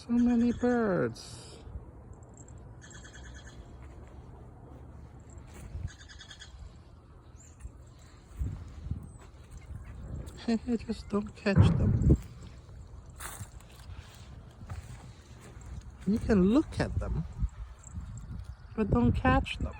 So many birds. Just don't catch them. You can look at them, but don't catch them.